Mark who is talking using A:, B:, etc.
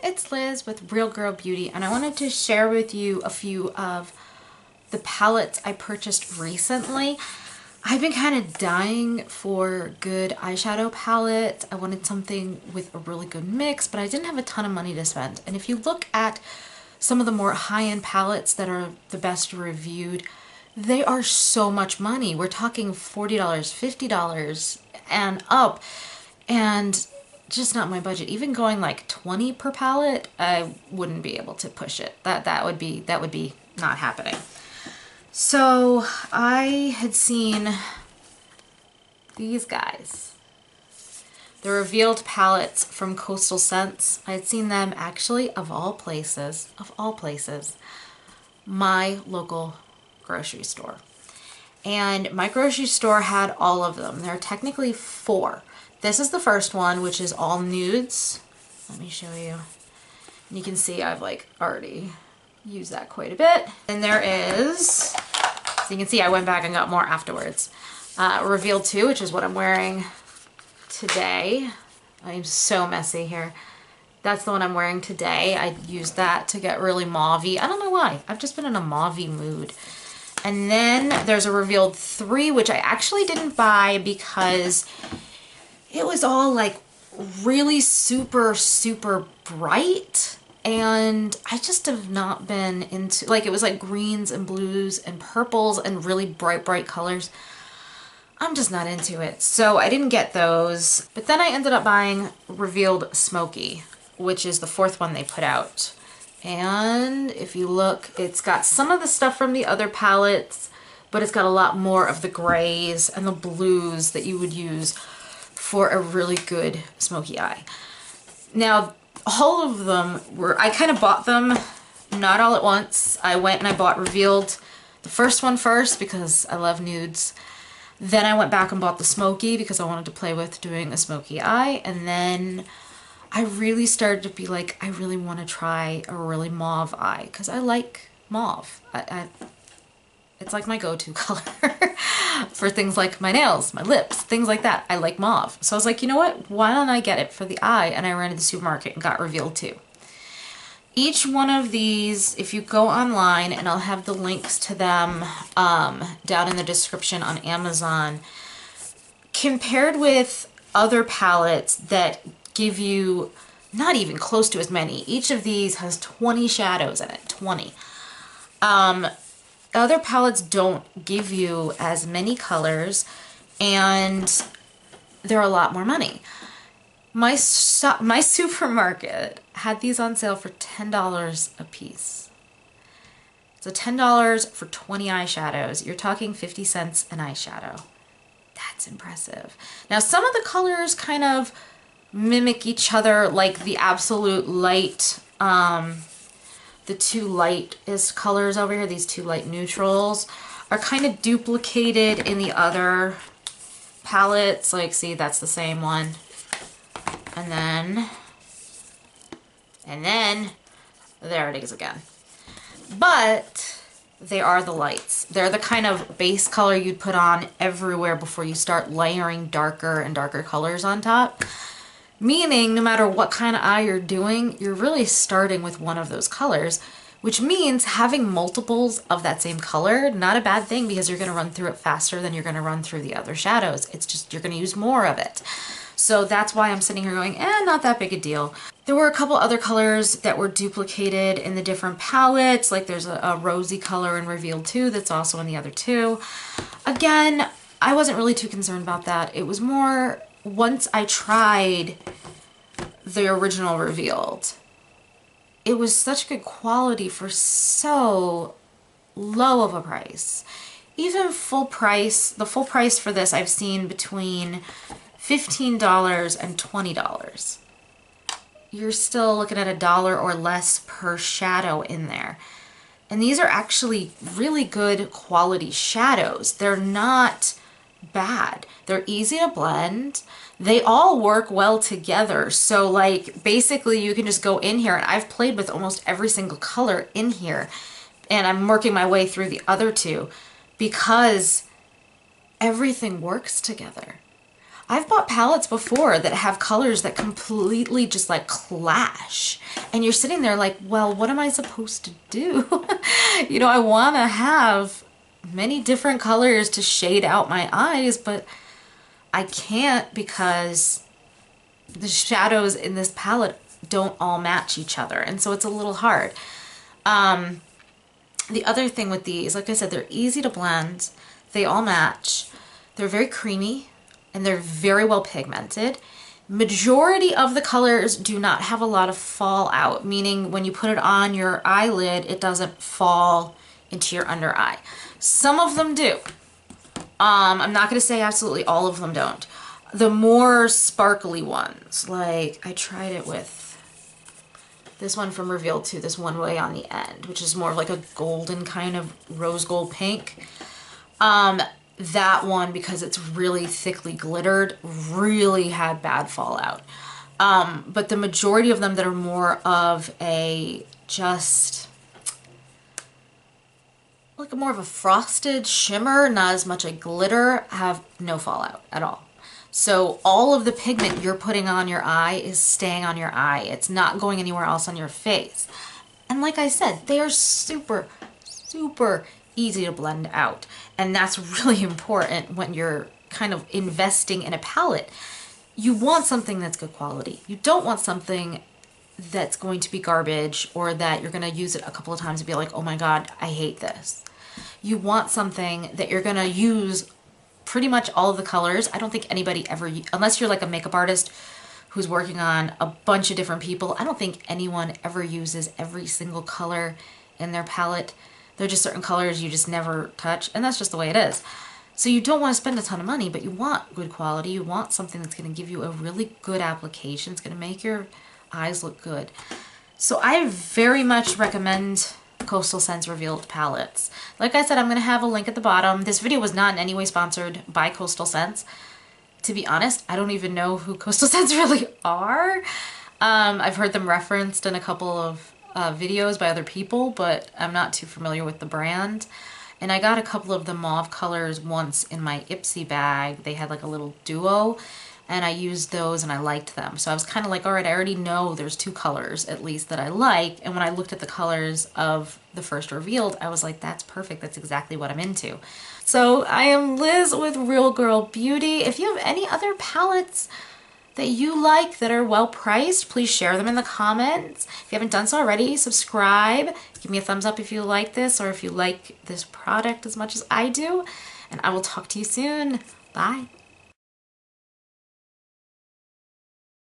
A: it's Liz with Real Girl Beauty, and I wanted to share with you a few of the palettes I purchased recently. I've been kind of dying for good eyeshadow palettes. I wanted something with a really good mix, but I didn't have a ton of money to spend. And if you look at some of the more high-end palettes that are the best reviewed, they are so much money. We're talking $40, $50 and up, and just not my budget. Even going like 20 per palette, I wouldn't be able to push it. That would be not happening. So I had seen these guys. The revealed palettes from Coastal Scents. I had seen them actually, of all places, my local grocery store. And my grocery store had all of them. There are technically 4. This is the first one, which is all nudes. Let me show you. And you can see I've like already used that quite a bit. And there is, so you can see I went back and got more afterwards. Revealed 2, which is what I'm wearing today. I'm so messy here. That's the one I'm wearing today. I used that to get really mauve-y. I don't know why. I've just been in a mauve-y mood. And then there's a Revealed 3, which I actually didn't buy because it was all like really super bright, and I just have not been into, like, it was like greens and blues and purples and really bright colors. I'm just not into it, so I didn't get those. But then I ended up buying Revealed Smoky, which is the 4th one they put out. And if you look, it's got some of the stuff from the other palettes, but it's got a lot more of the grays and the blues that you would use for a really good smoky eye. Now, all of them were, I kind of bought them not all at once. I went and I bought Revealed, the first one first because I love nudes. Then I went back and bought the smoky because I wanted to play with doing a smoky eye. And then I really started to be like, I really want to try a really mauve eye because I like mauve. It's like my go-to color for things like my nails, my lips, things like that. I like mauve. So I was like, you know what? Why don't I get it for the eye? And I ran to the supermarket and got Revealed 2. Each one of these, if you go online, and I'll have the links to them down in the description on Amazon, compared with other palettes that give you not even close to as many. Each of these has 20 shadows in it, 20. Other palettes don't give you as many colors, and they're a lot more money. My supermarket had these on sale for $10 a piece. So $10 for 20 eyeshadows. You're talking 50 cents an eyeshadow. That's impressive. Now, some of the colors kind of mimic each other, like the Absolute Light, the 2 lightest colors over here, these 2 light neutrals, are kind of duplicated in the other palettes. Like, see, that's the same one. And then, there it is again. But they are the lights. They're the kind of base color you'd put on everywhere before you start layering darker and darker colors on top. Meaning, no matter what kind of eye you're doing, you're really starting with one of those colors, which means having multiples of that same color, not a bad thing because you're going to run through it faster than you're going to run through the other shadows. It's just, you're going to use more of it. So that's why I'm sitting here going, not that big a deal. There were a couple other colors that were duplicated in the different palettes, like there's a rosy color in Revealed 2 that's also in the other 2. Again, I wasn't really too concerned about that. It was more, once I tried the original Revealed, it was such good quality for so low of a price. Even full price, the full price for this I've seen between $15 and $20. You're still looking at $1 or less per shadow in there. And these are actually really good quality shadows. They're not bad. They're easy to blend. They all work well together. So like basically you can just go in here, and I've played with almost every single color in here, and I'm working my way through the other 2 because everything works together. I've bought palettes before that have colors that completely just like clash. And you're sitting there like, well, what am I supposed to do? You know, I want to have many different colors to shade out my eyes, but I can't because the shadows in this palette don't all match each other. And so it's a little hard. The other thing with these, like I said, they're easy to blend. They all match. They're very creamy and they're very well pigmented. Majority of the colors do not have a lot of fallout, meaning when you put it on your eyelid, it doesn't fall into your under eye. Some of them do. I'm not going to say absolutely all of them don't. The more sparkly ones, like I tried it with this one from Revealed 2, this One Way on the End, which is more of like a golden kind of rose gold pink. That one, because it's really thickly glittered, really had bad fallout. But the majority of them that are more of a just like more of a frosted shimmer, not as much a glitter, have no fallout at all. So all of the pigment you're putting on your eye is staying on your eye. It's not going anywhere else on your face. And like I said, they are super, super easy to blend out. And that's really important when you're kind of investing in a palette. You want something that's good quality. You don't want something that's going to be garbage or that you're going to use it a couple of times and be like, oh my God, I hate this. You want something that you're going to use pretty much all of the colors. I don't think anybody ever, unless you're like a makeup artist who's working on a bunch of different people, I don't think anyone ever uses every single color in their palette. They're just certain colors you just never touch, and that's just the way it is. So you don't want to spend a ton of money, but you want good quality. You want something that's going to give you a really good application. It's going to make your eyes look good. So I very much recommend Coastal Scents Revealed palettes. Like I said, I'm going to have a link at the bottom. This video was not in any way sponsored by Coastal Scents. To be honest, I don't even know who Coastal Scents really are. I've heard them referenced in a couple of videos by other people, but I'm not too familiar with the brand. And I got a couple of the mauve colors once in my Ipsy bag. They had like a little duo, and I used those and I liked them. So I was kind of like, all right, I already know there's two colors at least that I like. And when I looked at the colors of the first Revealed, I was like, that's perfect. That's exactly what I'm into. So I am Liz with Real Girl Beauty. If you have any other palettes that you like that are well priced, please share them in the comments. If you haven't done so already, subscribe. Give me a thumbs up if you like this or if you like this product as much as I do. And I will talk to you soon. Bye.